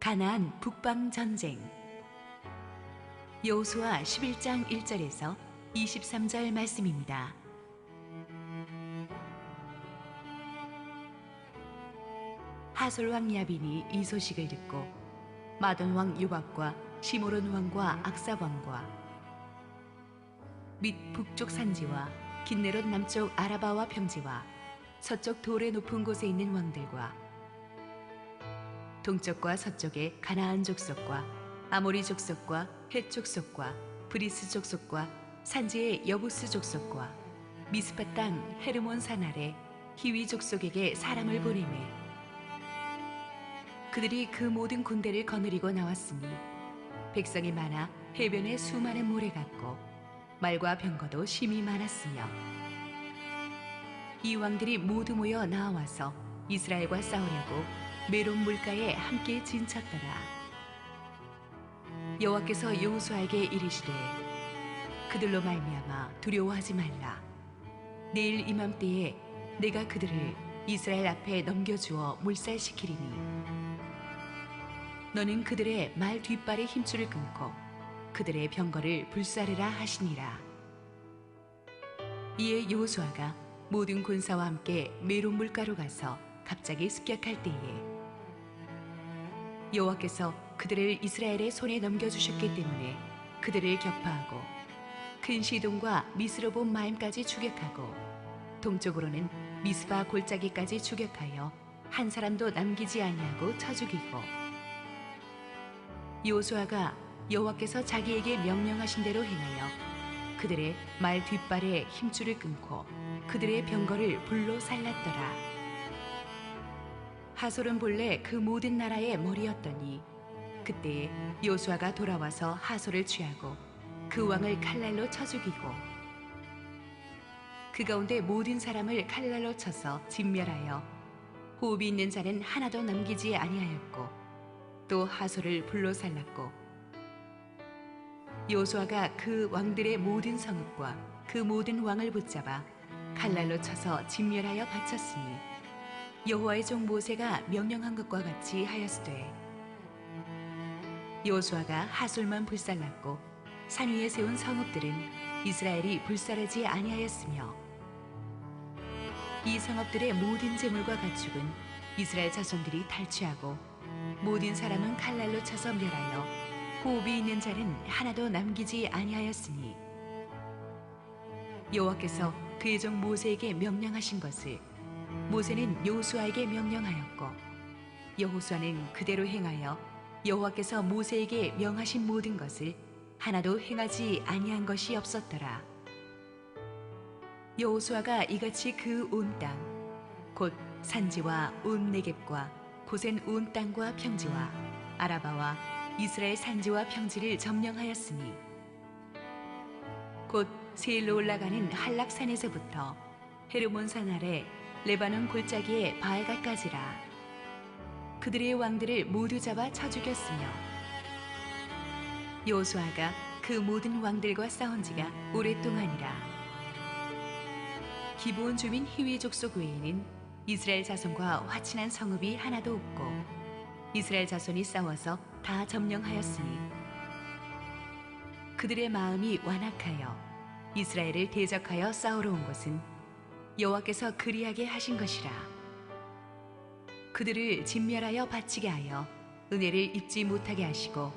가나안 북방 전쟁. 여호수아 11장 1절에서 23절 말씀입니다. 하솔 왕 야빈이 이 소식을 듣고 마돈 왕 요박과 시므론 왕과 악사 왕과 및 북쪽 산지와 긴네롯 남쪽 아라바와 평지와 서쪽 돌의 높은 곳에 있는 왕들과 동쪽과 서쪽의 가나안 족속과 아모리 족속과 헷 족속과 브리스 족속과 산지의 여부스 족속과 미스파 땅 헤르몬 산 아래 히위 족속에게 사람을 보내매 그들이 그 모든 군대를 거느리고 나왔으니 백성이 많아 해변에 수많은 모래 같고 말과 병거도 심히 많았으며 이 왕들이 모두 모여 나와서 이스라엘과 싸우려고 메론 물가에 함께 진쳤더라. 여호와께서 여호수아에게 이르시되 그들로 말미암아 두려워하지 말라. 내일 이맘때에 내가 그들을 이스라엘 앞에 넘겨주어 몰살시키리니 너는 그들의 말 뒷발의 힘줄을 끊고 그들의 병거를 불사르라 하시니라. 이에 여호수아가 모든 군사와 함께 메론 물가로 가서 갑자기 습격할 때에 여호와께서 그들을 이스라엘의 손에 넘겨주셨기 때문에 그들을 격파하고 큰 시돈과 미스로봇 마임까지 추격하고 동쪽으로는 미스바 골짜기까지 추격하여 한 사람도 남기지 아니하고 쳐 죽이고 여호수아가 여호와께서 자기에게 명령하신 대로 행하여 그들의 말 뒷발에 힘줄을 끊고 그들의 병거를 불로 살랐더라. 하솔은 본래 그 모든 나라의 머리였더니 그때에 여호수아가 돌아와서 하솔을 취하고 그 왕을 칼날로 쳐 죽이고 그 가운데 모든 사람을 칼날로 쳐서 진멸하여 호흡이 있는 자는 하나도 남기지 아니하였고 또 하솔을 불로 살랐고 여호수아가 그 왕들의 모든 성읍과 그 모든 왕을 붙잡아 칼날로 쳐서 진멸하여 바쳤으니 여호와의 종 모세가 명령한 것과 같이 하였으되 여호수아가 하솔만 불살랐고 산 위에 세운 성읍들은 이스라엘이 불사르지 아니하였으며 이 성읍들의 모든 재물과 가축은 이스라엘 자손들이 탈취하고 모든 사람은 칼날로 쳐서 멸하여 호흡이 있는 자는 하나도 남기지 아니하였으니 여호와께서 그의 종 모세에게 명령하신 것을 모세는 여호수아에게 명령하였고 여호수아는 그대로 행하여 여호와께서 모세에게 명하신 모든 것을 하나도 행하지 아니한 것이 없었더라. 여호수아가 이같이 그 온 땅 곧 산지와 온 네겝과 고센 온 땅과 평지와 아라바와 이스라엘 산지와 평지를 점령하였으니 곧 세일로 올라가는 한락산에서부터 헤르몬 산 아래 레바논 골짜기의 바알갓까지라. 그들의 왕들을 모두 잡아 쳐 죽였으며 여호수아가 그 모든 왕들과 싸운 지가 오랫동안이라. 기브온 주민 히위 족속 외에는 이스라엘 자손과 화친한 성읍이 하나도 없고 이스라엘 자손이 싸워서 다 점령하였으니 그들의 마음이 완악하여 이스라엘을 대적하여 싸우러 온 것은 여호와께서 그리하게 하신 것이라. 그들을 진멸하여 바치게 하여 은혜를 입지 못하게 하시고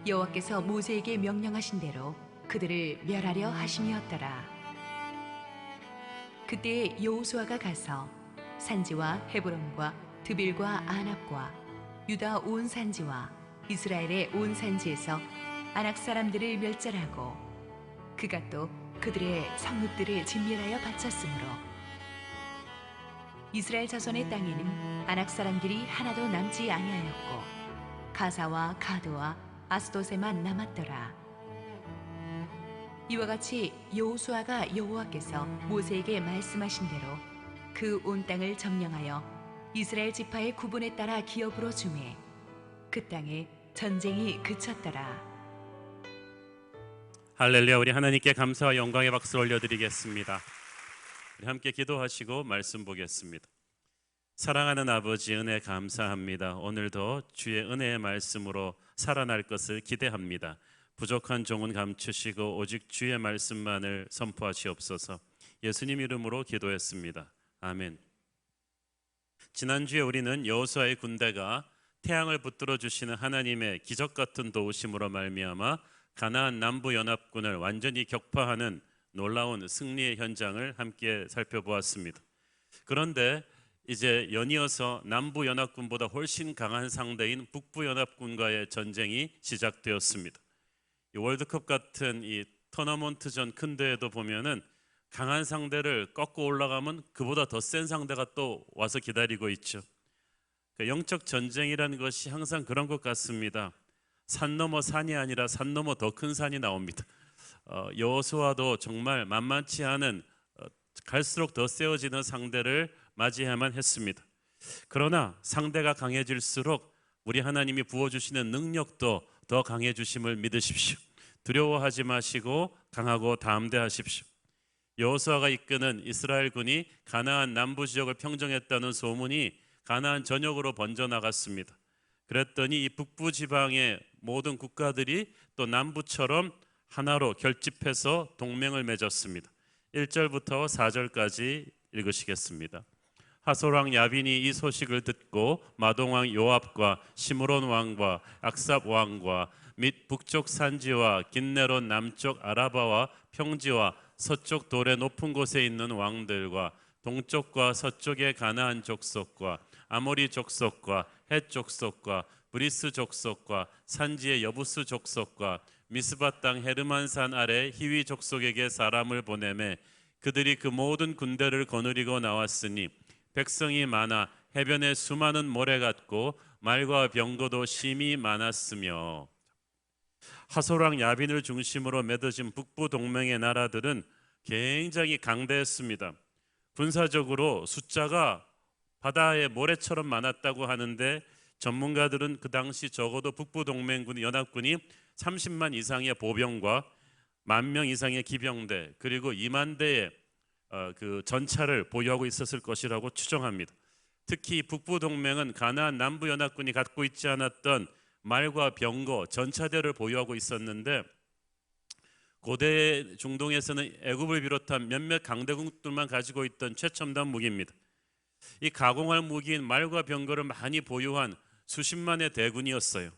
여호와께서 모세에게 명령하신 대로 그들을 멸하려 하심이었더라. 그때 여호수아가 가서 산지와 헤브론과 드빌과 아납과 유다 온 산지와 이스라엘의 온 산지에서 아낙 사람들을 멸절하고 그가 또 그들의 성읍들을 진멸하여 바쳤으므로 이스라엘 자손의 땅에는 아낙 사람들이 하나도 남지 아니하였고 가사와 가드와 아스도세만 남았더라. 이와 같이 여호수아가 여호와께서 모세에게 말씀하신 대로 그 온 땅을 점령하여 이스라엘 지파의 구분에 따라 기업으로 주매 그 땅에 전쟁이 그쳤더라. 할렐루야. 우리 하나님께 감사와 영광의 박수 올려드리겠습니다. 우리 함께 기도하시고 말씀 보겠습니다. 사랑하는 아버지, 은혜 감사합니다. 오늘도 주의 은혜의 말씀으로 살아날 것을 기대합니다. 부족한 종은 감추시고 오직 주의 말씀만을 선포하시옵소서. 예수님 이름으로 기도했습니다. 아멘. 지난주에 우리는 여호수아의 군대가 태양을 붙들어 주시는 하나님의 기적 같은 도우심으로 말미암아 가나안 남부 연합군을 완전히 격파하는 놀라운 승리의 현장을 함께 살펴보았습니다. 그런데 이제 연이어서 남부 연합군보다 훨씬 강한 상대인 북부 연합군과의 전쟁이 시작되었습니다. 이 월드컵 같은 이 토너먼트전 큰 대회도 보면은 강한 상대를 꺾고 올라가면 그보다 더 센 상대가 또 와서 기다리고 있죠. 영적 전쟁이라는 것이 항상 그런 것 같습니다. 산 넘어 산이 아니라 산 넘어 더 큰 산이 나옵니다. 여호수아도 정말 만만치 않은 갈수록 더 세워지는 상대를 맞이해야만 했습니다. 그러나 상대가 강해질수록 우리 하나님이 부어주시는 능력도 더 강해주심을 믿으십시오. 두려워하지 마시고 강하고 담대하십시오. 여호수아가 이끄는 이스라엘군이 가나안 남부 지역을 평정했다는 소문이 가나안 전역으로 번져나갔습니다. 그랬더니 이 북부 지방의 모든 국가들이 또 남부처럼 하나로 결집해서 동맹을 맺었습니다. 1절부터 4절까지 읽으시겠습니다. 하솔왕 야빈이 이 소식을 듣고 마동왕 요압과 시므론 왕과 악삽 왕과 및 북쪽 산지와 긴네론 남쪽 아라바와 평지와 서쪽 돌의 높은 곳에 있는 왕들과 동쪽과 서쪽의 가나안 족속과 아모리 족속과 헷 족속과 브리스 족속과 산지의 여부스 족속과 미스바 땅 헤르만산 아래 히위 족속에게 사람을 보내매 그들이 그 모든 군대를 거느리고 나왔으니 백성이 많아 해변에 수많은 모래 같고 말과 병거도 심히 많았으며. 하솔왕 야빈을 중심으로 맺어진 북부 동맹의 나라들은 굉장히 강대했습니다. 군사적으로 숫자가 바다의 모래처럼 많았다고 하는데 전문가들은 그 당시 적어도 북부 동맹군 연합군이 30만 이상의 보병과 10,000명 이상의 기병대 그리고 2만 대의 그 전차를 보유하고 있었을 것이라고 추정합니다. 특히 북부 동맹은 가나안 남부 연합군이 갖고 있지 않았던 말과 병거, 전차대를 보유하고 있었는데 고대 중동에서는 애굽을 비롯한 몇몇 강대국들만 가지고 있던 최첨단 무기입니다. 이 가공할 무기인 말과 병거를 많이 보유한 수십만의 대군이었어요.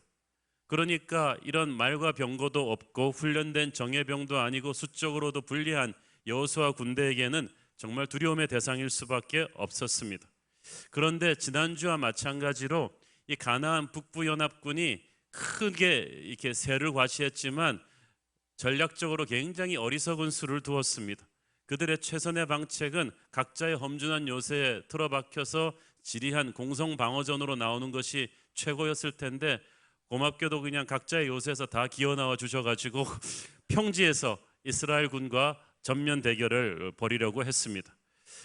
그러니까 이런 말과 병거도 없고 훈련된 정예병도 아니고 수적으로도 불리한 여호수아 군대에게는 정말 두려움의 대상일 수밖에 없었습니다. 그런데 지난주와 마찬가지로 이 가나안 북부 연합군이 크게 이렇게 세를 과시했지만 전략적으로 굉장히 어리석은 수를 두었습니다. 그들의 최선의 방책은 각자의 험준한 요새에 틀어박혀서 지리한 공성 방어전으로 나오는 것이 최고였을 텐데 고맙게도 그냥 각자의 요새에서 다 기어나와 주셔가지고 평지에서 이스라엘 군과 전면 대결을 벌이려고 했습니다.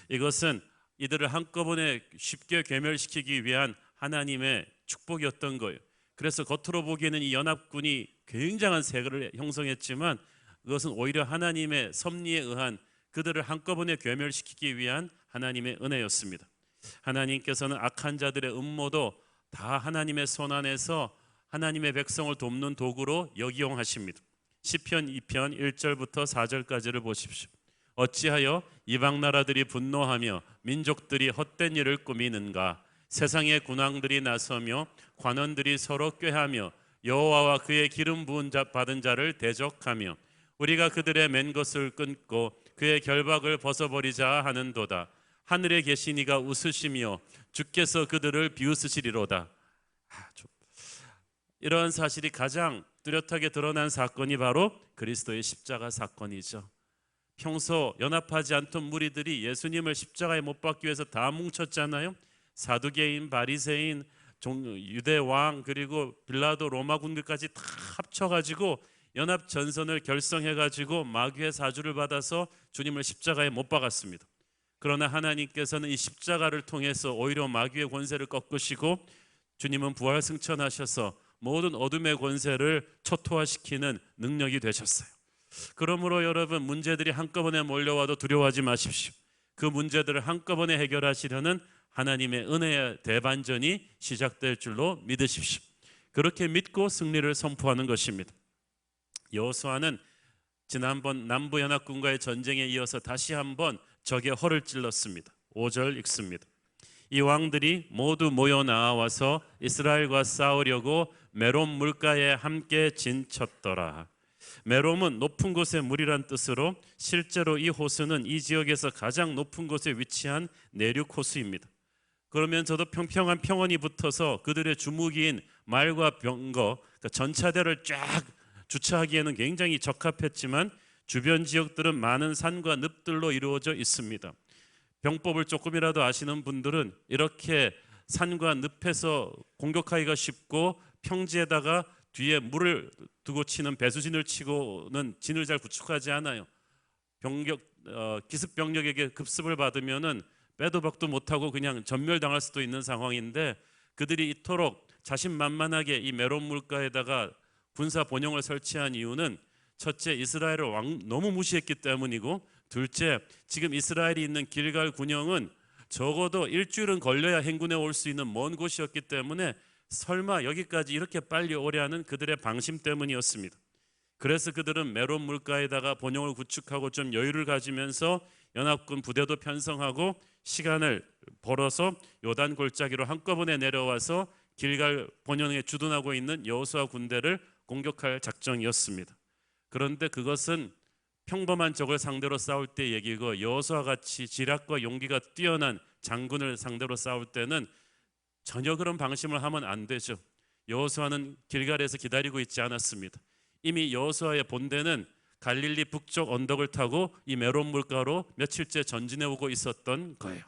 이것은 이들을 한꺼번에 쉽게 괴멸시키기 위한 하나님의 축복이었던 거예요. 그래서 겉으로 보기에는 이 연합군이 굉장한 세력을 형성했지만 그것은 오히려 하나님의 섭리에 의한 그들을 한꺼번에 괴멸시키기 위한 하나님의 은혜였습니다. 하나님께서는 악한 자들의 음모도 다 하나님의 손 안에서 하나님의 백성을 돕는 도구로 역이용하십니다. 시편 2편 1절부터 4절까지를 보십시오. 어찌하여 이방 나라들이 분노하며 민족들이 헛된 일을 꾸미는가? 세상의 군왕들이 나서며 관원들이 서로 꾀하며 여호와와 그의 기름 부은 자 받은 자를 대적하며 우리가 그들의 맨 것을 끊고 그의 결박을 벗어버리자 하는도다. 하늘에 계신 이가 웃으시며 주께서 그들을 비웃으시리로다. 이러한 사실이 가장 뚜렷하게 드러난 사건이 바로 그리스도의 십자가 사건이죠. 평소 연합하지 않던 무리들이 예수님을 십자가에 못 박기 위해서 다 뭉쳤잖아요. 사두개인, 바리새인, 유대 왕 그리고 빌라도 로마 군대까지 다 합쳐가지고 연합 전선을 결성해가지고 마귀의 사주를 받아서 주님을 십자가에 못 박았습니다. 그러나 하나님께서는 이 십자가를 통해서 오히려 마귀의 권세를 꺾으시고 주님은 부활 승천하셔서 모든 어둠의 권세를 초토화시키는 능력이 되셨어요. 그러므로 여러분 문제들이 한꺼번에 몰려와도 두려워하지 마십시오. 그 문제들을 한꺼번에 해결하시려는 하나님의 은혜의 대반전이 시작될 줄로 믿으십시오. 그렇게 믿고 승리를 선포하는 것입니다. 여호수아는 지난번 남부연합군과의 전쟁에 이어서 다시 한번 적의 허를 찔렀습니다. 5절 읽습니다. 이 왕들이 모두 모여 나와서 이스라엘과 싸우려고 메롬 물가에 함께 진쳤더라. 메롬은 높은 곳의 물이란 뜻으로 실제로 이 호수는 이 지역에서 가장 높은 곳에 위치한 내륙 호수입니다. 그러면서도 평평한 평원이 붙어서 그들의 주무기인 말과 병거, 그러니까 전차대를 쫙 주차하기에는 굉장히 적합했지만 주변 지역들은 많은 산과 늪들로 이루어져 있습니다. 병법을 조금이라도 아시는 분들은 이렇게 산과 늪에서 공격하기가 쉽고 평지에다가 뒤에 물을 두고 치는 배수진을 치고는 진을 잘 구축하지 않아요. 기습 병력에게 급습을 받으면은 빼도 박도 못하고 그냥 전멸당할 수도 있는 상황인데 그들이 이토록 자신만만하게 이 메론 물가에다가 군사 본영을 설치한 이유는 첫째, 이스라엘을 너무 무시했기 때문이고, 둘째, 지금 이스라엘이 있는 길갈 군영은 적어도 일주일은 걸려야 행군에 올 수 있는 먼 곳이었기 때문에 설마 여기까지 이렇게 빨리 오려는 그들의 방심 때문이었습니다. 그래서 그들은 메론 물가에다가 본영을 구축하고 좀 여유를 가지면서 연합군 부대도 편성하고 시간을 벌어서 요단 골짜기로 한꺼번에 내려와서 길갈 본영에 주둔하고 있는 여호수아 군대를 공격할 작정이었습니다. 그런데 그것은 평범한 적을 상대로 싸울 때 얘기고, 여호수아 같이 지략과 용기가 뛰어난 장군을 상대로 싸울 때는 전혀 그런 방심을 하면 안 되죠. 여호수아는 길갈에서 기다리고 있지 않았습니다. 이미 여호수아의 본대는 갈릴리 북쪽 언덕을 타고 이 메론 물가로 며칠째 전진해 오고 있었던 거예요.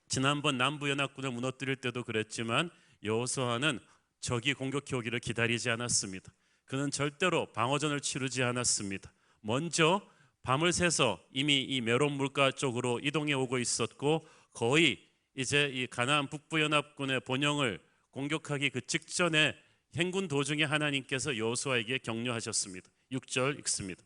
지난번 남부연합군을 무너뜨릴 때도 그랬지만 여호수아는 적이 공격해 오기를 기다리지 않았습니다. 그는 절대로 방어전을 치르지 않았습니다. 먼저 밤을 새서 이미 이 메론 물가 쪽으로 이동해 오고 있었고, 거의 이제 이 가나안 북부연합군의 본영을 공격하기 그 직전에 행군 도중에 하나님께서 여호수아에게 격려하셨습니다. 6절 읽습니다.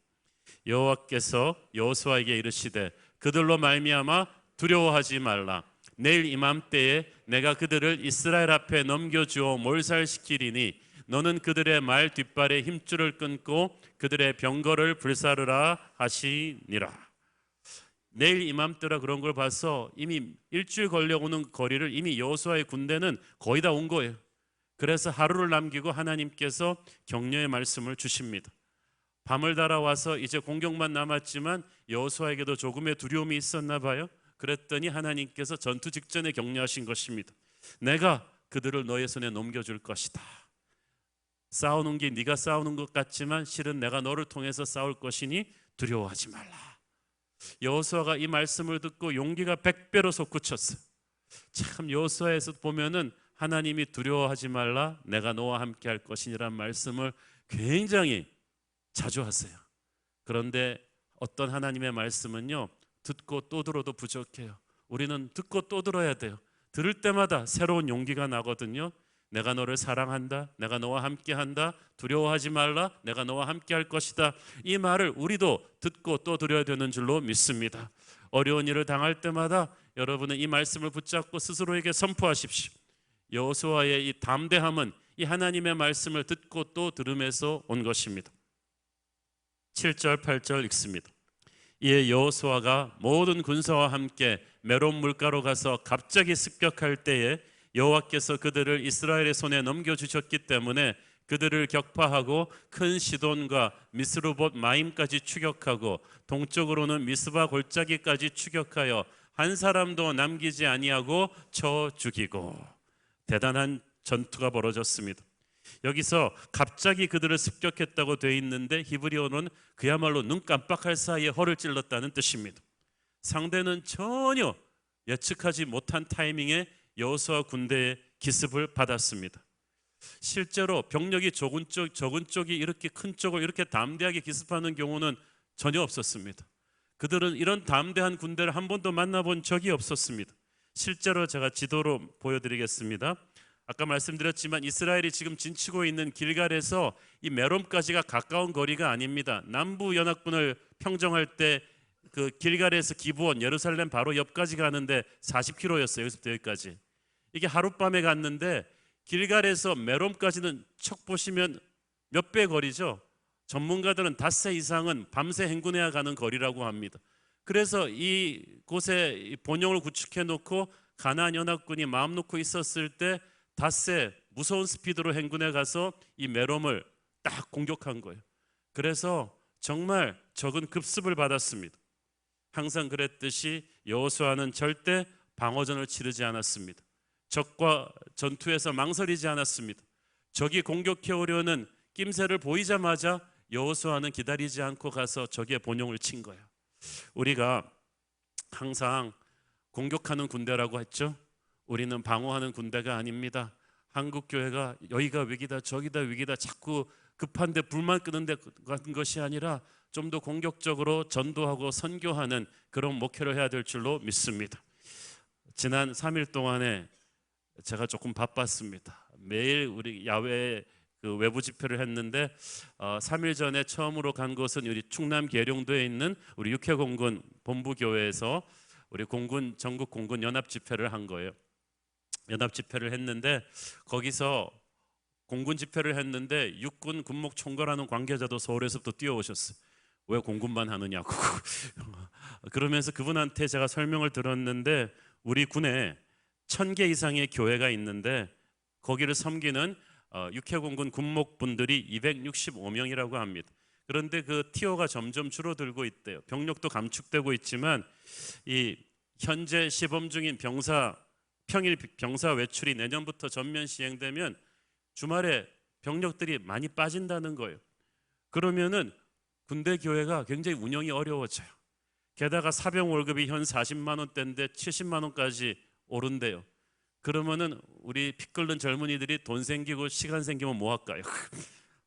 여호와께서 여호수아에게 이르시되 그들로 말미암아 두려워하지 말라. 내일 이맘때에 내가 그들을 이스라엘 앞에 넘겨주어 몰살시키리니 너는 그들의 말 뒷발에 힘줄을 끊고 그들의 병거를 불사르라 하시니라. 내일 이맘때라 그런 걸 봐서 이미 일주일 걸려오는 거리를 이미 여호수아의 군대는 거의 다 온 거예요. 그래서 하루를 남기고 하나님께서 격려의 말씀을 주십니다. 밤을 달아와서 이제 공격만 남았지만 여호수아에게도 조금의 두려움이 있었나 봐요. 그랬더니 하나님께서 전투 직전에 격려하신 것입니다. 내가 그들을 너의 손에 넘겨줄 것이다. 싸우는 게 네가 싸우는 것 같지만 실은 내가 너를 통해서 싸울 것이니 두려워하지 말라. 여호수아가 이 말씀을 듣고 용기가 100배로 솟구쳤어요. 참 여호수아에서 보면은 하나님이 두려워하지 말라, 내가 너와 함께 할 것이니란 말씀을 굉장히 자주 하세요. 그런데 어떤 하나님의 말씀은요, 듣고 또 들어도 부족해요. 우리는 듣고 또 들어야 돼요. 들을 때마다 새로운 용기가 나거든요. 내가 너를 사랑한다, 내가 너와 함께 한다, 두려워하지 말라, 내가 너와 함께 할 것이다. 이 말을 우리도 듣고 또 들어야 되는 줄로 믿습니다. 어려운 일을 당할 때마다 여러분은 이 말씀을 붙잡고 스스로에게 선포하십시오. 여호수아의 이 담대함은 이 하나님의 말씀을 듣고 또 들음에서 온 것입니다. 7절 8절 읽습니다. 이에 여호수아가 모든 군사와 함께 메론 물가로 가서 갑자기 습격할 때에 여호와께서 그들을 이스라엘의 손에 넘겨주셨기 때문에 그들을 격파하고 큰 시돈과 미스르봇 마임까지 추격하고 동쪽으로는 미스바 골짜기까지 추격하여 한 사람도 남기지 아니하고 쳐 죽이고. 대단한 전투가 벌어졌습니다. 여기서 갑자기 그들을 습격했다고 되어 있는데 히브리어는 그야말로 눈 깜빡할 사이에 허를 찔렀다는 뜻입니다. 상대는 전혀 예측하지 못한 타이밍에 여호수아 군대의 기습을 받았습니다. 실제로 병력이 적은 쪽이 이렇게 큰 쪽을 이렇게 담대하게 기습하는 경우는 전혀 없었습니다. 그들은 이런 담대한 군대를 한 번도 만나본 적이 없었습니다. 실제로 제가 지도로 보여드리겠습니다. 아까 말씀드렸지만 이스라엘이 지금 진치고 있는 길갈에서 이 메롬까지가 가까운 거리가 아닙니다. 남부 연합군을 평정할 때 그 길갈에서 기브온 예루살렘 바로 옆까지 가는데 40km였어요. 여기서부터 여기까지. 이게 하룻밤에 갔는데 길갈에서 메롬까지는 척 보시면 몇 배 거리죠. 전문가들은 닷새 이상은 밤새 행군해야 가는 거리라고 합니다. 그래서 이곳에 본영을 구축해 놓고 가나안 연합군이 마음 놓고 있었을 때 닷새 무서운 스피드로 행군해 가서 이 메롬을 딱 공격한 거예요. 그래서 정말 적은 급습을 받았습니다. 항상 그랬듯이 여호수아는 절대 방어전을 치르지 않았습니다. 적과 전투에서 망설이지 않았습니다. 적이 공격해 오려는 낌새를 보이자마자 여호수아는 기다리지 않고 가서 적의 본용을 친 거예요. 우리가 항상 공격하는 군대라고 했죠. 우리는 방어하는 군대가 아닙니다. 한국 교회가 여기가 위기다 저기다 위기다 자꾸 급한데 불만 끄는 데 같은 것이 아니라 좀 더 공격적으로 전도하고 선교하는 그런 목회를 해야 될 줄로 믿습니다. 지난 3일 동안에 제가 조금 바빴습니다. 매일 우리 야외 그 외부 집회를 했는데 3일 전에 처음으로 간 곳은 우리 충남 계룡도에 있는 우리 육해공군 본부교회에서 우리 공군 전국 공군 연합 집회를 한 거예요. 연합 집회를 했는데 거기서 공군 집회를 했는데 육군 군목 총괄하는 관계자도 서울에서부터 뛰어오셨어요. 왜 공군만 하느냐고. 그러면서 그분한테 제가 설명을 들었는데 우리 군에 1000개 이상의 교회가 있는데 거기를 섬기는 육해공군 군목분들이 265명이라고 합니다. 그런데 그 티오가 점점 줄어들고 있대요. 병력도 감축되고 있지만 이 현재 시범 중인 평일 병사 외출이 내년부터 전면 시행되면 주말에 병력들이 많이 빠진다는 거예요. 그러면은 군대 교회가 굉장히 운영이 어려워져요. 게다가 사병 월급이 현 40만 원대인데 70만 원까지 오른대요. 그러면은 우리 피 끓는 젊은이들이 돈 생기고 시간 생기면 뭐 할까요?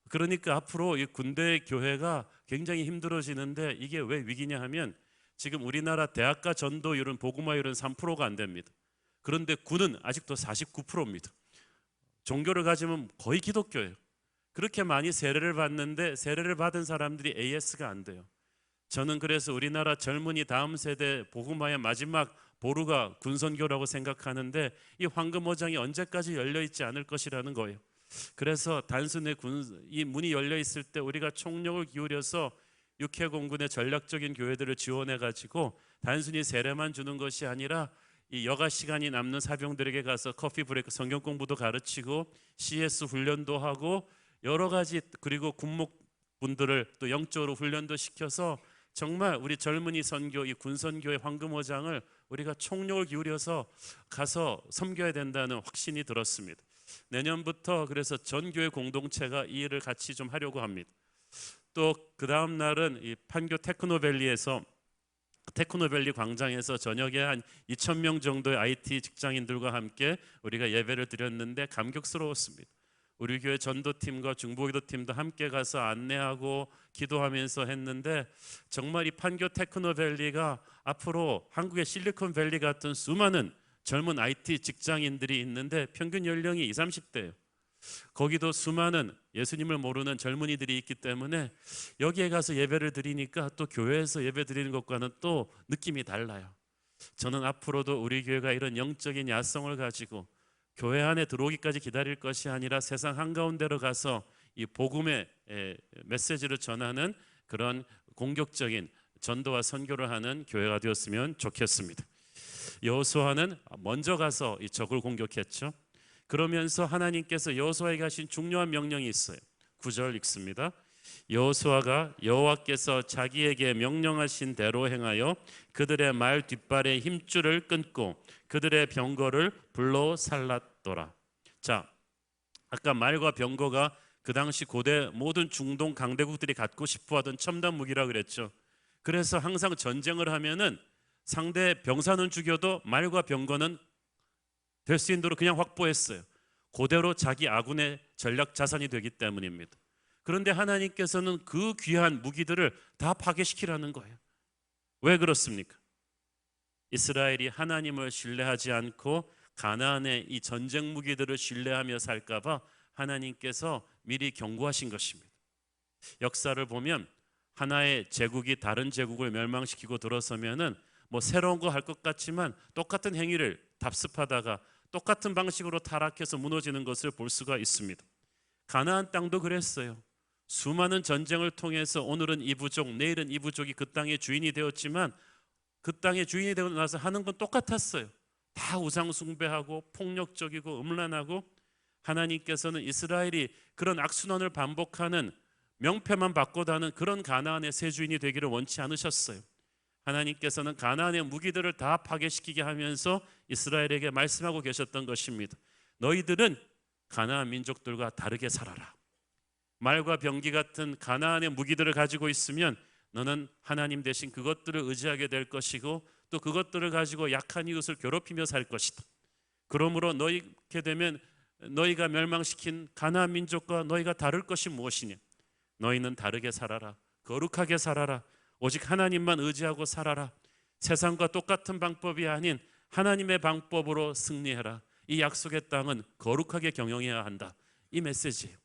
그러니까 앞으로 이 군대 교회가 굉장히 힘들어지는데 이게 왜 위기냐 하면 지금 우리나라 대학가 전도율은 복음화율은 3%가 안 됩니다. 그런데 군은 아직도 49%입니다. 종교를 가지면 거의 기독교예요. 그렇게 많이 세례를 받는데 세례를 받은 사람들이 AS가 안 돼요. 저는 그래서 우리나라 젊은이 다음 세대 복음화의 마지막 보루가 군선교라고 생각하는데 이 황금어장이 언제까지 열려 있지 않을 것이라는 거예요. 그래서 단순히 이 문이 열려 있을 때 우리가 총력을 기울여서 육해공군의 전략적인 교회들을 지원해 가지고 단순히 세례만 주는 것이 아니라 이 여가 시간이 남는 사병들에게 가서 커피 브레이크 성경 공부도 가르치고 CS 훈련도 하고 여러 가지 그리고 군목분들을 또 영적으로 훈련도 시켜서 정말 우리 젊은이 선교 이 군선교의 황금어장을 우리가 총력을 기울여서 가서 섬겨야 된다는 확신이 들었습니다. 내년부터 그래서 전 교회 공동체가 이 일을 같이 좀 하려고 합니다. 또 그 다음 날은 이 판교 테크노밸리에서 테크노밸리 광장에서 저녁에 한 2,000명 정도의 IT 직장인들과 함께 우리가 예배를 드렸는데 감격스러웠습니다. 우리 교회 전도팀과 중보기도팀도 함께 가서 안내하고 기도하면서 했는데 정말 이 판교 테크노밸리가 앞으로 한국의 실리콘밸리 같은 수많은 젊은 IT 직장인들이 있는데 평균 연령이 20, 30대예요. 거기도 수많은 예수님을 모르는 젊은이들이 있기 때문에 여기에 가서 예배를 드리니까 또 교회에서 예배 드리는 것과는 또 느낌이 달라요. 저는 앞으로도 우리 교회가 이런 영적인 야성을 가지고 교회 안에 들어오기까지 기다릴 것이 아니라 세상 한가운데로 가서 이 복음의 메시지를 전하는 그런 공격적인 전도와 선교를 하는 교회가 되었으면 좋겠습니다. 여호수아는 먼저 가서 이 적을 공격했죠. 그러면서 하나님께서 여호수아에게 하신 중요한 명령이 있어요. 9절 읽습니다. 여호수아가 여호와께서 자기에게 명령하신 대로 행하여 그들의 말 뒷발의 힘줄을 끊고 그들의 병거를 불로 살랐더라. 자, 아까 말과 병거가 그 당시 고대 모든 중동 강대국들이 갖고 싶어하던 첨단 무기라 그랬죠. 그래서 항상 전쟁을 하면은 상대 병사는 죽여도 말과 병거는 될 수 있도록 그냥 확보했어요. 그대로 자기 아군의 전략 자산이 되기 때문입니다. 그런데 하나님께서는 그 귀한 무기들을 다 파괴시키라는 거예요. 왜 그렇습니까? 이스라엘이 하나님을 신뢰하지 않고 가나안의 이 전쟁 무기들을 신뢰하며 살까 봐 하나님께서 미리 경고하신 것입니다. 역사를 보면 하나의 제국이 다른 제국을 멸망시키고 들어서면은 뭐 새로운 거 할 것 같지만 똑같은 행위를 답습하다가 똑같은 방식으로 타락해서 무너지는 것을 볼 수가 있습니다. 가나안 땅도 그랬어요. 수많은 전쟁을 통해서 오늘은 이 부족, 내일은 이 부족이 그 땅의 주인이 되었지만 그 땅의 주인이 되고 나서 하는 건 똑같았어요. 다 우상 숭배하고 폭력적이고 음란하고, 하나님께서는 이스라엘이 그런 악순환을 반복하는 명패만 바꿔다는 그런 가나안의 새 주인이 되기를 원치 않으셨어요. 하나님께서는 가나안의 무기들을 다 파괴시키게 하면서 이스라엘에게 말씀하고 계셨던 것입니다. 너희들은 가나안 민족들과 다르게 살아라. 말과 병기 같은 가나안의 무기들을 가지고 있으면 너는 하나님 대신 그것들을 의지하게 될 것이고 또 그것들을 가지고 약한 이웃을 괴롭히며 살 것이다. 그러므로 너희게 되면 너희가 멸망시킨 가나안 민족과 너희가 다를 것이 무엇이냐? 너희는 다르게 살아라. 거룩하게 살아라. 오직 하나님만 의지하고 살아라. 세상과 똑같은 방법이 아닌 하나님의 방법으로 승리해라. 이 약속의 땅은 거룩하게 경영해야 한다. 이 메시지예요.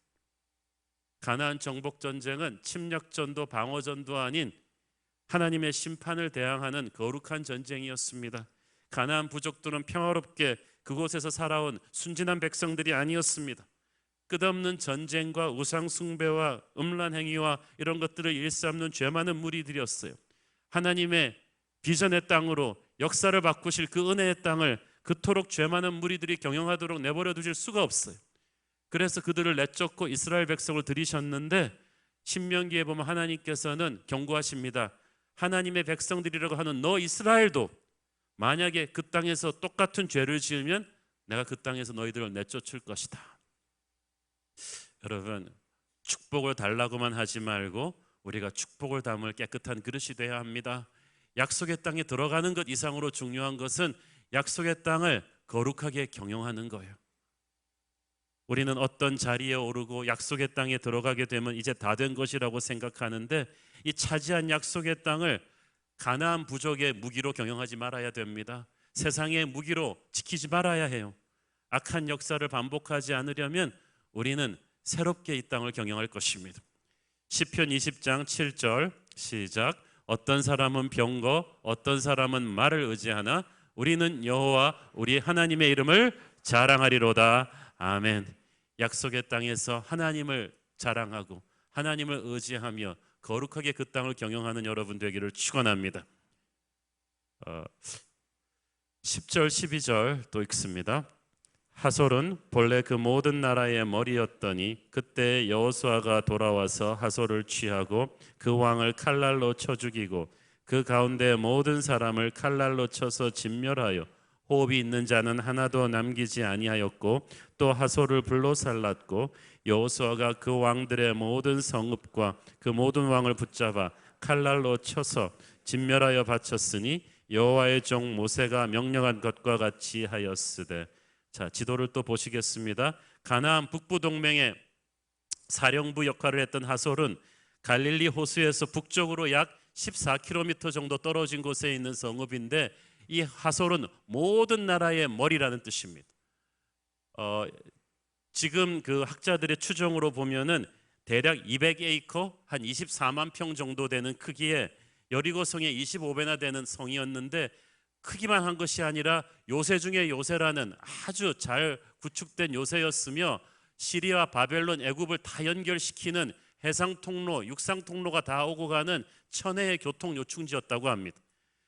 가나안 정복 전쟁은 침략전도 방어전도 아닌 하나님의 심판을 대항하는 거룩한 전쟁이었습니다. 가나안 부족들은 평화롭게 그곳에서 살아온 순진한 백성들이 아니었습니다. 끝없는 전쟁과 우상 숭배와 음란 행위와 이런 것들을 일삼는 죄 많은 무리들이었어요. 하나님의 비전의 땅으로 역사를 바꾸실 그 은혜의 땅을 그토록 죄 많은 무리들이 경영하도록 내버려 두실 수가 없어요. 그래서 그들을 내쫓고 이스라엘 백성을 들이셨는데 신명기에 보면 하나님께서는 경고하십니다. 하나님의 백성들이라고 하는 너 이스라엘도 만약에 그 땅에서 똑같은 죄를 지으면 내가 그 땅에서 너희들을 내쫓을 것이다. 여러분, 축복을 달라고만 하지 말고 우리가 축복을 담을 깨끗한 그릇이 되어야 합니다. 약속의 땅에 들어가는 것 이상으로 중요한 것은 약속의 땅을 거룩하게 경영하는 거예요. 우리는 어떤 자리에 오르고 약속의 땅에 들어가게 되면 이제 다 된 것이라고 생각하는데 이 차지한 약속의 땅을 가나안 부족의 무기로 경영하지 말아야 됩니다. 세상의 무기로 지키지 말아야 해요. 악한 역사를 반복하지 않으려면 우리는 새롭게 이 땅을 경영할 것입니다. 시편 20장 7절 시작. 어떤 사람은 병거, 어떤 사람은 말을 의지하나 우리는 여호와 우리 하나님의 이름을 자랑하리로다. 아멘. 약속의 땅에서 하나님을 자랑하고 하나님을 의지하며 거룩하게 그 땅을 경영하는 여러분 되기를 축원합니다. 10절 12절 또 읽습니다. 하솔은 본래 그 모든 나라의 머리였더니 그때 여호수아가 돌아와서 하솔을 취하고 그 왕을 칼날로 쳐 죽이고 그 가운데 모든 사람을 칼날로 쳐서 진멸하여 호흡이 있는 자는 하나도 남기지 아니하였고 또 하솔을 불로 살랐고 여호수아가 그 왕들의 모든 성읍과 그 모든 왕을 붙잡아 칼날로 쳐서 진멸하여 바쳤으니 여호와의 종 모세가 명령한 것과 같이 하였으되. 자, 지도를 또 보시겠습니다. 가나안 북부 동맹의 사령부 역할을 했던 하솔은 갈릴리 호수에서 북쪽으로 약 14km 정도 떨어진 곳에 있는 성읍인데 이 하솔은 모든 나라의 머리라는 뜻입니다. 지금 그 학자들의 추정으로 보면은 대략 200에이커 한 24만 평 정도 되는 크기의 여리고성의 25배나 되는 성이었는데 크기만 한 것이 아니라 요새 중에 요새라는 아주 잘 구축된 요새였으며 시리아, 바벨론, 애굽을 다 연결시키는 해상 통로, 육상 통로가 다 오고 가는 천혜의 교통 요충지였다고 합니다.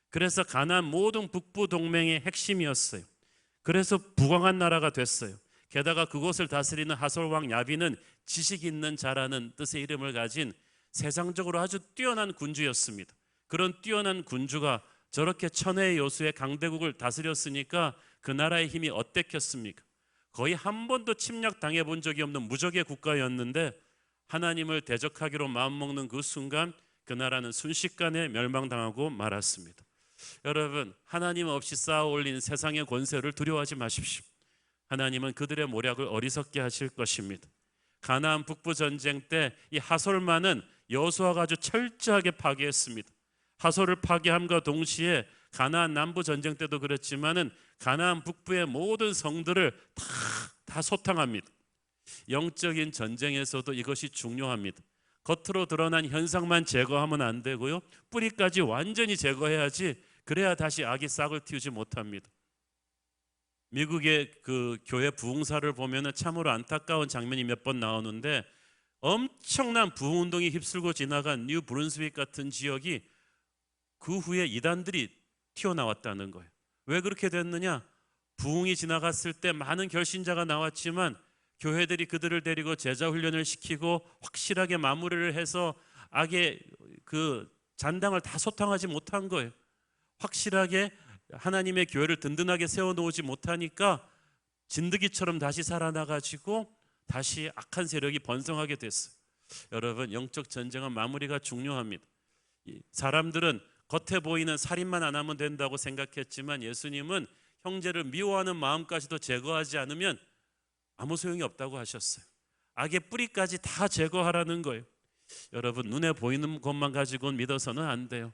그래서 가나안 모든 북부 동맹의 핵심이었어요. 그래서 부강한 나라가 됐어요. 게다가 그곳을 다스리는 하솔 왕 야빈은 지식 있는 자라는 뜻의 이름을 가진 세상적으로 아주 뛰어난 군주였습니다. 그런 뛰어난 군주가 저렇게 천혜의 요수의 강대국을 다스렸으니까 그 나라의 힘이 어땠겠습니까? 거의 한 번도 침략 당해본 적이 없는 무적의 국가였는데 하나님을 대적하기로 마음먹는 그 순간 그 나라는 순식간에 멸망당하고 말았습니다. 여러분, 하나님 없이 쌓아 올린 세상의 권세를 두려워하지 마십시오. 하나님은 그들의 모략을 어리석게 하실 것입니다. 가나안 북부 전쟁 때 이 하솔만은 여호수아가 아주 철저하게 파괴했습니다. 하솔을 파괴함과 동시에 가나안 남부 전쟁 때도 그랬지만은 가나안 북부의 모든 성들을 다 소탕합니다. 영적인 전쟁에서도 이것이 중요합니다. 겉으로 드러난 현상만 제거하면 안 되고요. 뿌리까지 완전히 제거해야지, 그래야 다시 악이 싹을 틔우지 못합니다. 미국의 그 교회 부흥사를 보면은 참으로 안타까운 장면이 몇 번 나오는데, 엄청난 부흥운동이 휩쓸고 지나간 뉴 브룬스윅 같은 지역이 그 후에 이단들이 튀어나왔다는 거예요. 왜 그렇게 됐느냐? 부흥이 지나갔을 때 많은 결신자가 나왔지만 교회들이 그들을 데리고 제자 훈련을 시키고 확실하게 마무리를 해서 악의 그 잔당을 다 소탕하지 못한 거예요. 확실하게 하나님의 교회를 든든하게 세워놓지 못하니까 진드기처럼 다시 살아나가지고 다시 악한 세력이 번성하게 됐어요. 여러분, 영적 전쟁은 마무리가 중요합니다. 사람들은 겉에 보이는 살인만 안 하면 된다고 생각했지만 예수님은 형제를 미워하는 마음까지도 제거하지 않으면 아무 소용이 없다고 하셨어요. 악의 뿌리까지 다 제거하라는 거예요. 여러분, 눈에 보이는 것만 가지고는 믿어서는 안 돼요.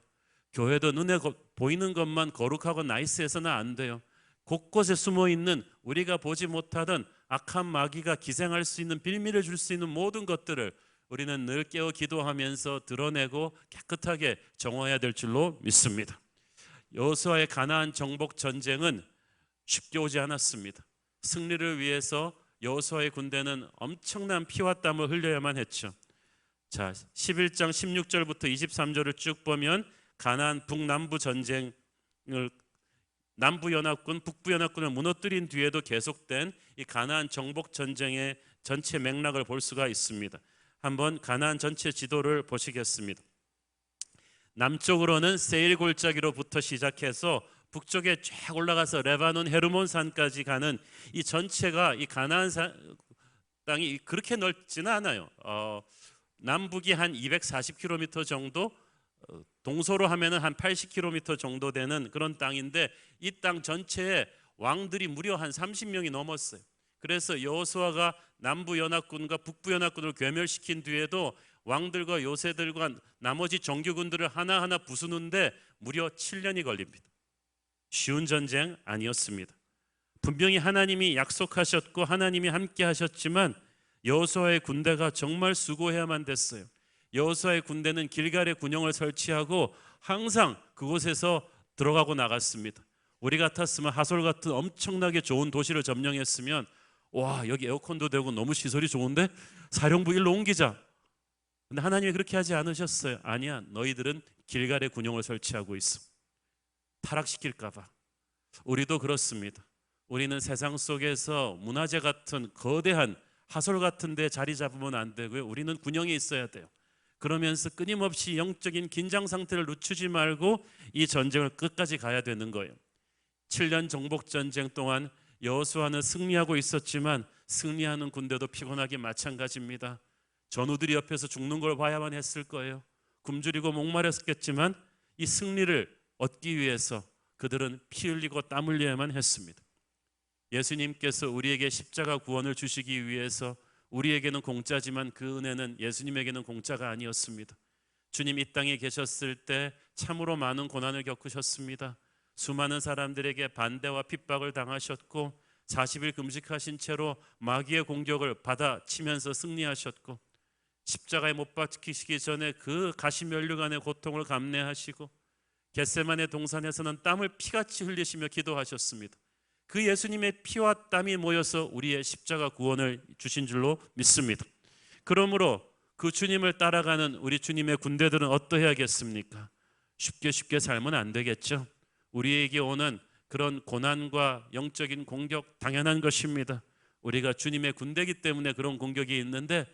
교회도 눈에 보이는 것만 거룩하고 나이스해서는 안 돼요. 곳곳에 숨어있는 우리가 보지 못하던 악한 마귀가 기생할 수 있는, 빌미를 줄 수 있는 모든 것들을 우리는 늘 깨어 기도하면서 드러내고 깨끗하게 정화해야 될 줄로 믿습니다. 여호수아의 가나안 정복 전쟁은 쉽게 오지 않았습니다. 승리를 위해서 여호수아의 군대는 엄청난 피와 땀을 흘려야만 했죠. 자, 11장 16절부터 23절을 쭉 보면 가나안 북남부 전쟁을, 남부 연합군, 북부 연합군을 무너뜨린 뒤에도 계속된 이 가나안 정복 전쟁의 전체 맥락을 볼 수가 있습니다. 한번 가나안 전체 지도를 보시겠습니다. 남쪽으로는 세일 골짜기로부터 시작해서 북쪽에 쫙 올라가서 레바논 헤르몬 산까지 가는 이 전체가, 이 가나안 땅이 그렇게 넓지는 않아요. 남북이 한 240km 정도, 동서로 하면은 한 80km 정도 되는 그런 땅인데, 이 땅 전체에 왕들이 무려 한 30명이 넘었어요. 그래서 여호수아가 남부 연합군과 북부 연합군을 괴멸시킨 뒤에도 왕들과 요새들과 나머지 정규군들을 하나하나 부수는데 무려 7년이 걸립니다. 쉬운 전쟁 아니었습니다. 분명히 하나님이 약속하셨고 하나님이 함께 하셨지만 여호수아의 군대가 정말 수고해야만 됐어요. 여호수아의 군대는 길갈에 군영을 설치하고 항상 그곳에서 들어가고 나갔습니다. 우리 같았으면 하솔 같은 엄청나게 좋은 도시를 점령했으면, 와, 여기 에어컨도 되고 너무 시설이 좋은데 사령부 일로 옮기자. 근데 하나님이 그렇게 하지 않으셨어요. 아니야, 너희들은 길갈에 군영을 설치하고 있어. 타락시킬까 봐. 우리도 그렇습니다. 우리는 세상 속에서 문화재 같은 거대한 하솔 같은 데 자리 잡으면 안 되고요. 우리는 군영에 있어야 돼요. 그러면서 끊임없이 영적인 긴장 상태를 늦추지 말고 이 전쟁을 끝까지 가야 되는 거예요. 7년 정복 전쟁 동안 여호수아는 승리하고 있었지만 승리하는 군대도 피곤하기 마찬가지입니다. 전우들이 옆에서 죽는 걸 봐야만 했을 거예요. 굶주리고 목마렸겠지만 이 승리를 얻기 위해서 그들은 피 흘리고 땀 흘려야만 했습니다. 예수님께서 우리에게 십자가 구원을 주시기 위해서 우리에게는 공짜지만 그 은혜는 예수님에게는 공짜가 아니었습니다. 주님 이 땅에 계셨을 때 참으로 많은 고난을 겪으셨습니다. 수많은 사람들에게 반대와 핍박을 당하셨고 40일 금식하신 채로 마귀의 공격을 받아치면서 승리하셨고, 십자가에 못 박히시기 전에 그 가시면류관의 고통을 감내하시고 겟세마네 동산에서는 땀을 피같이 흘리시며 기도하셨습니다. 그 예수님의 피와 땀이 모여서 우리의 십자가 구원을 주신 줄로 믿습니다. 그러므로 그 주님을 따라가는 우리 주님의 군대들은 어떠해야겠습니까? 쉽게 살면 안 되겠죠. 우리에게 오는 그런 고난과 영적인 공격 당연한 것입니다. 우리가 주님의 군대이기 때문에 그런 공격이 있는데,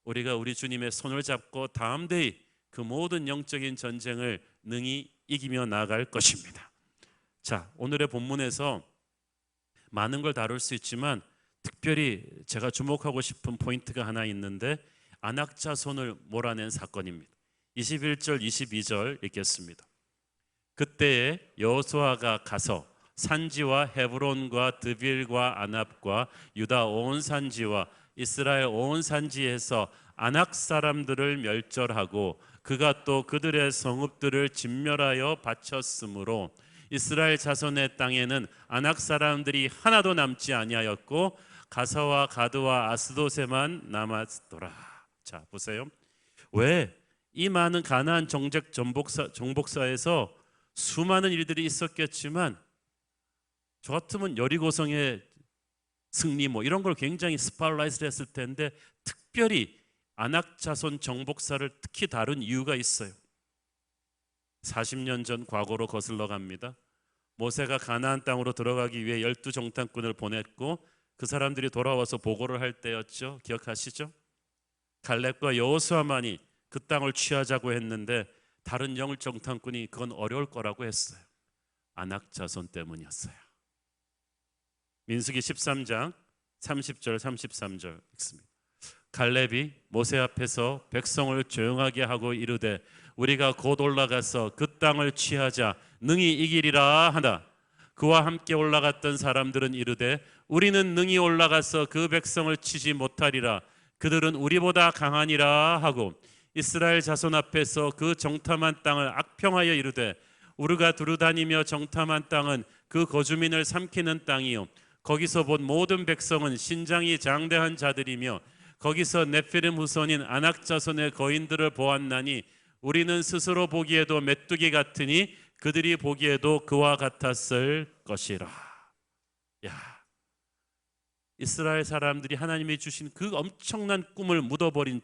우리가 우리 주님의 손을 잡고 담대히 그 모든 영적인 전쟁을 능히 이기며 나아갈 것입니다. 자, 오늘의 본문에서 많은 걸 다룰 수 있지만 특별히 제가 주목하고 싶은 포인트가 하나 있는데, 안악자손을 몰아낸 사건입니다. 21절 22절 읽겠습니다. 그때에 여호수아가 가서 산지와 헤브론과 드빌과 아납과 유다 온 산지와 이스라엘 온 산지에서 아낙 사람들을 멸절하고 그가 또 그들의 성읍들을 진멸하여 바쳤으므로 이스라엘 자손의 땅에는 아낙 사람들이 하나도 남지 아니하였고 가사와 가드와 아스도세만 남았더라. 자, 보세요. 왜? 이 많은 가나안 정복사에서 수많은 일들이 있었겠지만 저 같으면 여리고성의 승리 뭐 이런 걸 굉장히 스팟라이트를 했을 텐데 특별히 아낙 자손 정복사를 특히 다룬 이유가 있어요. 40년 전 과거로 거슬러 갑니다. 모세가 가나안 땅으로 들어가기 위해 12정탐꾼을 보냈고 그 사람들이 돌아와서 보고를 할 때였죠. 기억하시죠? 갈렙과 여호수아만이 그 땅을 취하자고 했는데 다른 정탐꾼이 그건 어려울 거라고 했어요. 아낙 자손 때문이었어요. 민수기 13장 30절 33절 읽습니다. 갈렙이 모세 앞에서 백성을 조용하게 하고 이르되 우리가 곧 올라가서 그 땅을 취하자 능히 이기리라 하나 그와 함께 올라갔던 사람들은 이르되 우리는 능히 올라가서 그 백성을 치지 못하리라 그들은 우리보다 강하니라 하고 이스라엘 자손 앞에서 그 정탐한 땅을 악평하여 이르되 우리가 두루다니며 정탐한 땅은 그 거주민을 삼키는 땅이요 거기서 본 모든 백성은 신장이 장대한 자들이며 거기서 네피림 후손인 아낙 자손의 거인들을 보았나니 우리는 스스로 보기에도 메뚜기 같으니 그들이 보기에도 그와 같았을 것이라. 야, 이스라엘 사람들이 하나님이 주신 그 엄청난 꿈을 묻어버린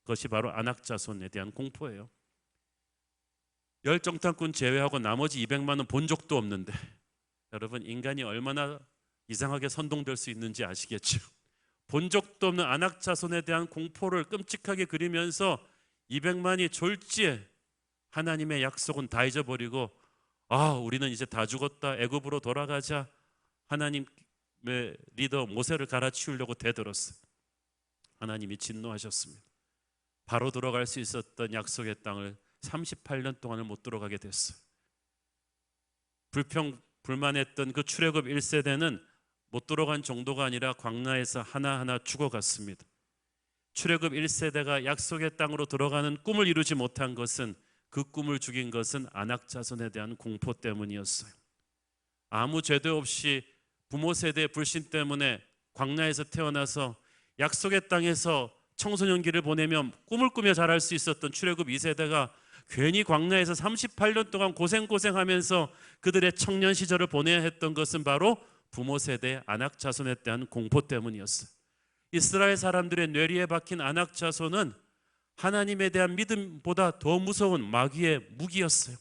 것이 바로 아낙 자손에 대한 공포예요. 열 정탐꾼 제외하고 나머지 200만은 본 적도 없는데 여러분 인간이 얼마나 이상하게 선동될 수 있는지 아시겠죠? 본 적도 없는 아낙 자손에 대한 공포를 끔찍하게 그리면서 200만이 졸지에 하나님의 약속은 다 잊어버리고 우리는 이제 다 죽었다 애굽으로 돌아가자 하나님의 리더 모세를 갈아치우려고 대들었어요. 하나님이 진노하셨습니다. 바로 들어갈 수 있었던 약속의 땅을 38년 동안을 못 들어가게 됐어요. 불만했던 그 출애굽 1세대는 못 들어간 정도가 아니라 광야에서 하나하나 죽어갔습니다. 출애굽 1세대가 약속의 땅으로 들어가는 꿈을 이루지 못한 것은 그 꿈을 죽인 것은 아낙 자손에 대한 공포 때문이었어요. 아무 죄도 없이 부모 세대의 불신 때문에 광야에서 태어나서 약속의 땅에서 청소년기를 보내면 꿈을 꾸며 자랄 수 있었던 출애굽 2세대가 괜히 광야에서 38년 동안 고생하면서 그들의 청년 시절을 보내야 했던 것은 바로 부모 세대의 아낙 자손에 대한 공포 때문이었어요. 이스라엘 사람들의 뇌리에 박힌 아낙 자손은 하나님에 대한 믿음보다 더 무서운 마귀의 무기였어요.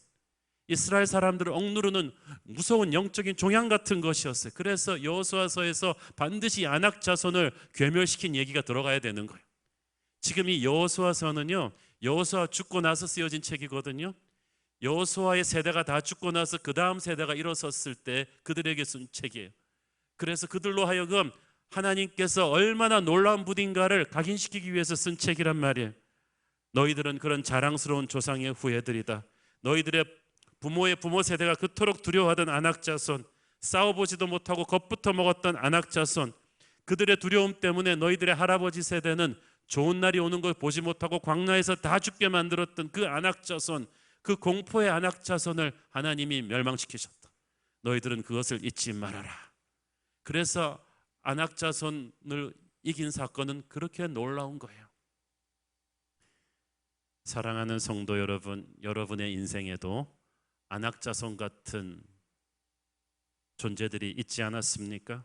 이스라엘 사람들을 억누르는 무서운 영적인 종양 같은 것이었어요. 그래서 여호수아서에서 반드시 아낙 자손을 괴멸시킨 얘기가 들어가야 되는 거예요. 지금 이 여호수아서는요, 여호수아 죽고 나서 쓰여진 책이거든요. 여호수아의 세대가 다 죽고 나서 그 다음 세대가 일어섰을 때 그들에게 쓴 책이에요. 그래서 그들로 하여금 하나님께서 얼마나 놀라운 분인가를 각인시키기 위해서 쓴 책이란 말이에요. 너희들은 그런 자랑스러운 조상의 후예들이다. 너희들의 부모의 부모 세대가 그토록 두려워하던 아낙 자손, 싸워보지도 못하고 겁부터 먹었던 아낙 자손, 그들의 두려움 때문에 너희들의 할아버지 세대는 좋은 날이 오는 걸 보지 못하고 광야에서 다 죽게 만들었던 그 아낙 자손, 그 공포의 아낙 자손을 하나님이 멸망시키셨다. 너희들은 그것을 잊지 말아라. 그래서 아낙 자손을 이긴 사건은 그렇게 놀라운 거예요. 사랑하는 성도 여러분, 여러분의 인생에도 아낙 자손 같은 존재들이 있지 않았습니까?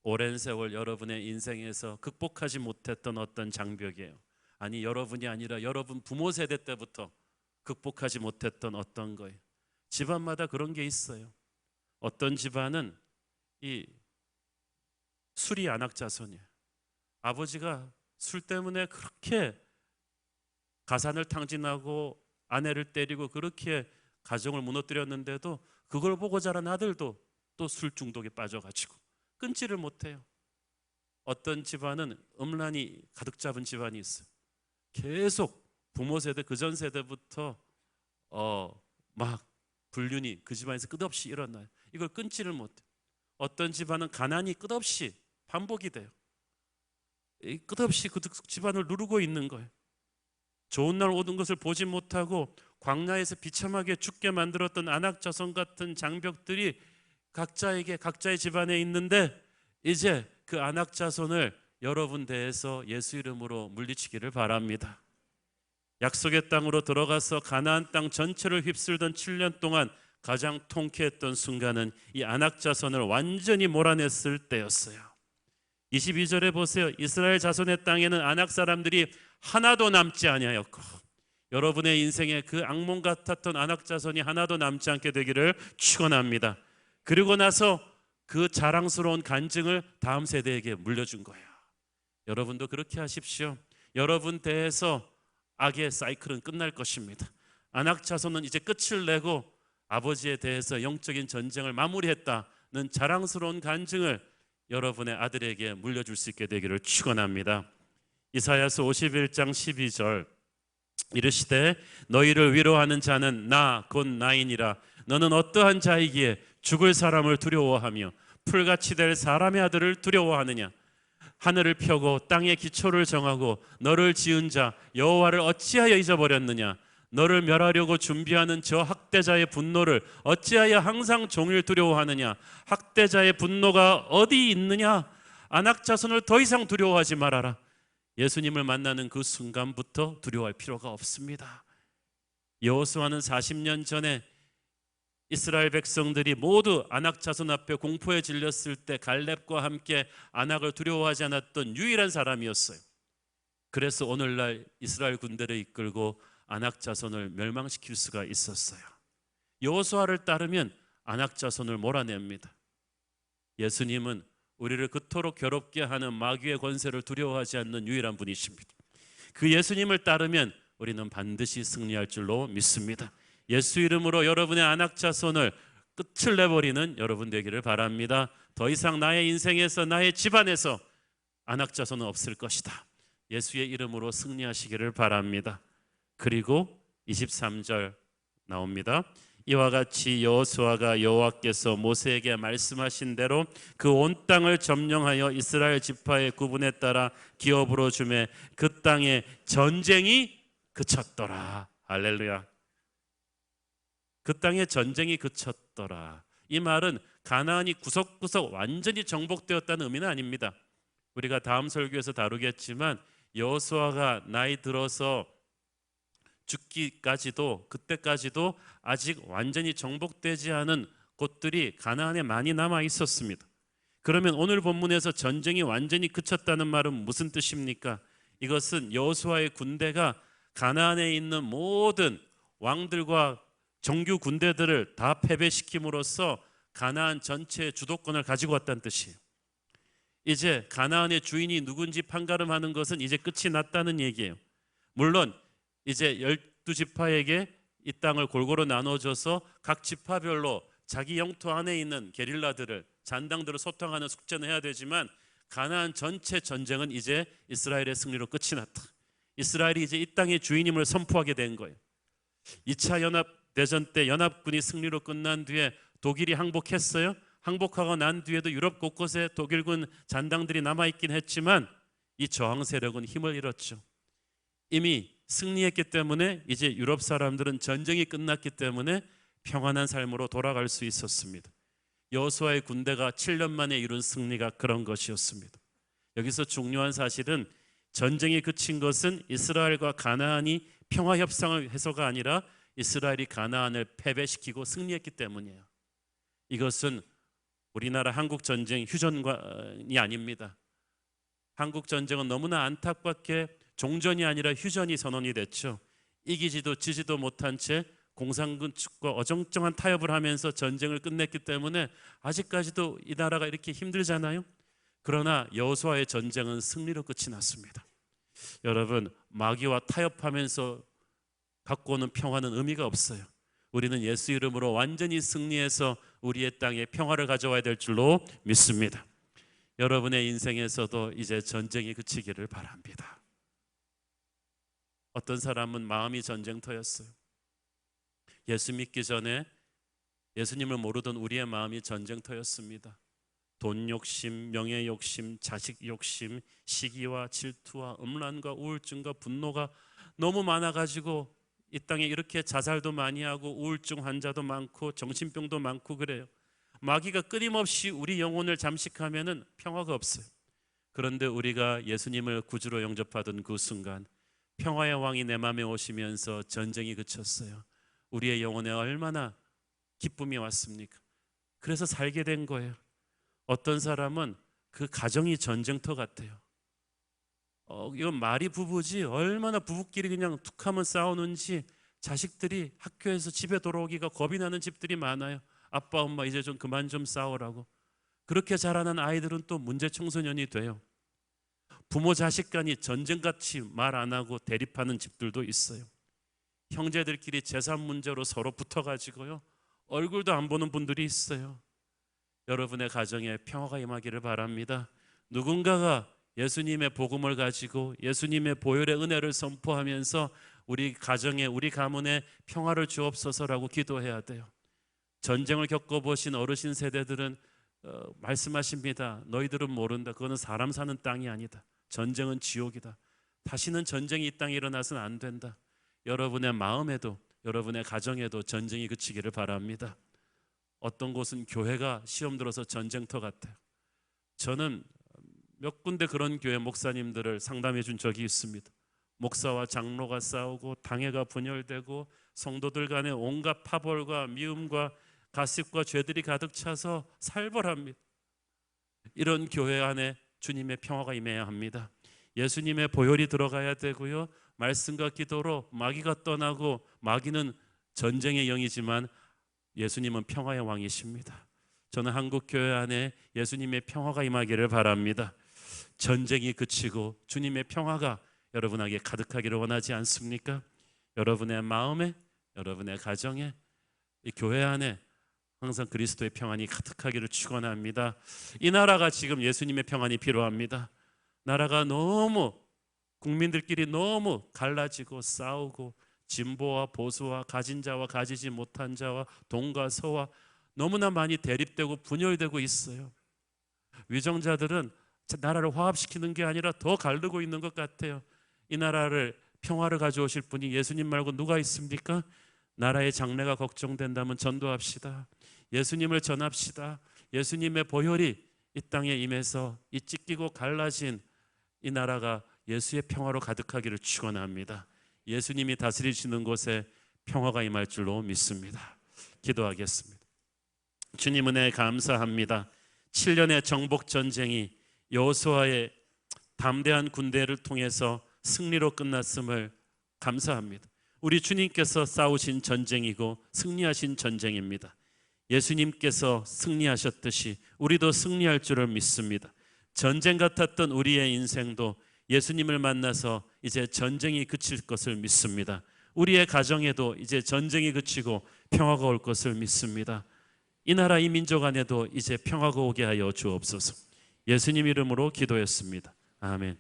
오랜 세월 여러분의 인생에서 극복하지 못했던 어떤 장벽이에요. 아니, 여러분이 아니라 여러분 부모 세대 때부터 극복하지 못했던 어떤 거예요. 집안마다 그런 게 있어요. 어떤 집안은 이 술이 아낙 자손이에요. 아버지가 술 때문에 그렇게 가산을 탕진하고 아내를 때리고 그렇게 가정을 무너뜨렸는데도 그걸 보고 자란 아들도 또 술 중독에 빠져가지고 끊지를 못해요. 어떤 집안은 음란이 가득 잡은 집안이 있어요. 계속 부모 세대, 그전 세대부터 막 불륜이 그 집안에서 끝없이 일어나요. 이걸 끊지를 못해요. 어떤 집안은 가난이 끝없이 반복이 돼요. 끝없이 그 집안을 누르고 있는 거예요. 좋은 날 오는 것을 보지 못하고 광야에서 비참하게 죽게 만들었던 아낙 자손 같은 장벽들이 각자에게 각자의 집안에 있는데 이제 그 아낙 자손을 여러분 대해서 예수 이름으로 물리치기를 바랍니다. 약속의 땅으로 들어가서 가나안 땅 전체를 휩쓸던 7년 동안 가장 통쾌했던 순간은 이 아낙 자손을 완전히 몰아냈을 때였어요. 22절에 보세요. 이스라엘 자손의 땅에는 아낙 사람들이 하나도 남지 아니하였고, 여러분의 인생에 그 악몽 같았던 아낙 자손이 하나도 남지 않게 되기를 축원합니다. 그리고 나서 그 자랑스러운 간증을 다음 세대에게 물려준 거예요. 여러분도 그렇게 하십시오. 여러분 대에서 악의 사이클은 끝날 것입니다. 아낙 자손은 이제 끝을 내고 아버지에 대해서 영적인 전쟁을 마무리했다는 자랑스러운 간증을 여러분의 아들에게 물려줄 수 있게 되기를 축원합니다. 이사야서 51장 12절 이르시되 너희를 위로하는 자는 나 곧 나이니라. 너는 어떠한 자이기에 죽을 사람을 두려워하며 풀같이 될 사람의 아들을 두려워하느냐. 하늘을 펴고 땅의 기초를 정하고 너를 지은 자 여호와를 어찌하여 잊어버렸느냐. 너를 멸하려고 준비하는 저 학대자의 분노를 어찌하여 항상 종일 두려워하느냐. 학대자의 분노가 어디 있느냐. 아낙 자손을 더 이상 두려워하지 말아라. 예수님을 만나는 그 순간부터 두려워할 필요가 없습니다. 여호수아는 40년 전에 이스라엘 백성들이 모두 아낙 자손 앞에 공포에 질렸을 때 갈렙과 함께 아낙을 두려워하지 않았던 유일한 사람이었어요. 그래서 오늘날 이스라엘 군대를 이끌고 아낙 자손을 멸망시킬 수가 있었어요. 여호수아를 따르면 아낙 자손을 몰아냅니다. 예수님은 우리를 그토록 괴롭게 하는 마귀의 권세를 두려워하지 않는 유일한 분이십니다. 그 예수님을 따르면 우리는 반드시 승리할 줄로 믿습니다. 예수 이름으로 여러분의 아낙 자손을 끝을 내버리는 여러분 되기를 바랍니다. 더 이상 나의 인생에서 나의 집안에서 아낙 자손은 없을 것이다. 예수의 이름으로 승리하시기를 바랍니다. 그리고 23절 나옵니다. 이와 같이 여호수아가 여호와께서 모세에게 말씀하신 대로 그 온 땅을 점령하여 이스라엘 지파의 구분에 따라 기업으로 주매 그 땅에 전쟁이 그쳤더라. 할렐루야. 그 땅에 전쟁이 그쳤더라. 이 말은 가나안이 구석구석 완전히 정복되었다는 의미는 아닙니다. 우리가 다음 설교에서 다루겠지만 여호수아가 나이 들어서 죽기까지도 그때까지도 아직 완전히 정복되지 않은 곳들이 가나안에 많이 남아 있었습니다. 그러면 오늘 본문에서 전쟁이 완전히 그쳤다는 말은 무슨 뜻입니까? 이것은 여호수아의 군대가 가나안에 있는 모든 왕들과 정규 군대들을 다 패배시킴으로써 가나안 전체의 주도권을 가지고 왔다는 뜻이에요. 이제 가나안의 주인이 누군지 판가름하는 것은 이제 끝이 났다는 얘기예요. 물론 이제 12지파에게 이 땅을 골고루 나눠줘서 각 지파별로 자기 영토 안에 있는 게릴라들을 잔당들을 소탕하는 숙제는 해야 되지만 가나안 전체 전쟁은 이제 이스라엘의 승리로 끝이 났다. 이스라엘이 이제 이 땅의 주인임을 선포하게 된 거예요. 2차 연합대전 때 연합군이 승리로 끝난 뒤에 독일이 항복했어요. 항복하고 난 뒤에도 유럽 곳곳에 독일군 잔당들이 남아있긴 했지만 이 저항 세력은 힘을 잃었죠. 이미 승리했기 때문에 이제 유럽 사람들은 전쟁이 끝났기 때문에 평안한 삶으로 돌아갈 수 있었습니다. 여호수아의 군대가 7년 만에 이룬 승리가 그런 것이었습니다. 여기서 중요한 사실은 전쟁이 그친 것은 이스라엘과 가나안이 평화 협상을 해서가 아니라 이스라엘이 가나안을 패배시키고 승리했기 때문이에요. 이것은 우리나라 한국 전쟁 휴전이 아닙니다. 한국 전쟁은 너무나 안타깝게 종전이 아니라 휴전이 선언이 됐죠. 이기지도 지지도 못한 채 공산군 측과 어정쩡한 타협을 하면서 전쟁을 끝냈기 때문에 아직까지도 이 나라가 이렇게 힘들잖아요. 그러나 여호수아의 전쟁은 승리로 끝이 났습니다. 여러분, 마귀와 타협하면서 갖고 오는 평화는 의미가 없어요. 우리는 예수 이름으로 완전히 승리해서 우리의 땅에 평화를 가져와야 될 줄로 믿습니다. 여러분의 인생에서도 이제 전쟁이 그치기를 바랍니다. 어떤 사람은 마음이 전쟁터였어요. 예수 믿기 전에 예수님을 모르던 우리의 마음이 전쟁터였습니다. 돈 욕심, 명예 욕심, 자식 욕심, 시기와 질투와 음란과 우울증과 분노가 너무 많아가지고 이 땅에 이렇게 자살도 많이 하고 우울증 환자도 많고 정신병도 많고 그래요. 마귀가 끊임없이 우리 영혼을 잠식하면은 평화가 없어요. 그런데 우리가 예수님을 구주로 영접하던 그 순간 평화의 왕이 내 마음에 오시면서 전쟁이 그쳤어요. 우리의 영혼에 얼마나 기쁨이 왔습니까? 그래서 살게 된 거예요. 어떤 사람은 그 가정이 전쟁터 같아요. 이건 말이 부부지 얼마나 부부끼리 그냥 툭하면 싸우는지, 자식들이 학교에서 집에 돌아오기가 겁이 나는 집들이 많아요. 아빠 엄마 이제 좀 그만 좀 싸우라고. 그렇게 자라는 아이들은 또 문제 청소년이 돼요. 부모 자식 간이 전쟁같이 말 안 하고 대립하는 집들도 있어요. 형제들끼리 재산 문제로 서로 붙어가지고요, 얼굴도 안 보는 분들이 있어요. 여러분의 가정에 평화가 임하기를 바랍니다. 누군가가 예수님의 복음을 가지고 예수님의 보혈의 은혜를 선포하면서 우리 가정에, 우리 가문에 평화를 주옵소서라고 기도해야 돼요. 전쟁을 겪어보신 어르신 세대들은 말씀하십니다. 너희들은 모른다. 그거는 사람 사는 땅이 아니다. 전쟁은 지옥이다. 다시는 전쟁이 이 땅에 일어나서는 안 된다. 여러분의 마음에도, 여러분의 가정에도 전쟁이 그치기를 바랍니다. 어떤 곳은 교회가 시험 들어서 전쟁터 같아요. 저는 몇 군데 그런 교회 목사님들을 상담해 준 적이 있습니다. 목사와 장로가 싸우고 당회가 분열되고 성도들 간에 온갖 파벌과 미움과 가십과 죄들이 가득 차서 살벌합니다. 이런 교회 안에 주님의 평화가 임해야 합니다. 예수님의 보혈이 들어가야 되고요, 말씀과 기도로 마귀가 떠나고, 마귀는 전쟁의 영이지만 예수님은 평화의 왕이십니다. 저는 한국 교회 안에 예수님의 평화가 임하기를 바랍니다. 전쟁이 그치고 주님의 평화가 여러분에게 가득하기를 원하지 않습니까? 여러분의 마음에, 여러분의 가정에, 이 교회 안에 항상 그리스도의 평안이 가득하기를 축원합니다. 이 나라가 지금 예수님의 평안이 필요합니다. 나라가 너무, 국민들끼리 너무 갈라지고 싸우고, 진보와 보수와 가진 자와 가지지 못한 자와 동과 서와 너무나 많이 대립되고 분열되고 있어요. 위정자들은 나라를 화합시키는 게 아니라 더 가르고 있는 것 같아요. 이 나라를, 평화를 가져오실 분이 예수님 말고 누가 있습니까? 나라의 장래가 걱정된다면 전도합시다. 예수님을 전합시다. 예수님의 보혈이 이 땅에 임해서 이 찢기고 갈라진 이 나라가 예수의 평화로 가득하기를 축원합니다. 예수님이 다스리시는 곳에 평화가 임할 줄로 믿습니다. 기도하겠습니다. 주님 은혜 감사합니다. 7년의 정복 전쟁이 여호수아의 담대한 군대를 통해서 승리로 끝났음을 감사합니다. 우리 주님께서 싸우신 전쟁이고 승리하신 전쟁입니다. 예수님께서 승리하셨듯이 우리도 승리할 줄을 믿습니다. 전쟁 같았던 우리의 인생도 예수님을 만나서 이제 전쟁이 그칠 것을 믿습니다. 우리의 가정에도 이제 전쟁이 그치고 평화가 올 것을 믿습니다. 이 나라 이 민족 안에도 이제 평화가 오게 하여 주옵소서. 예수님 이름으로 기도했습니다. 아멘.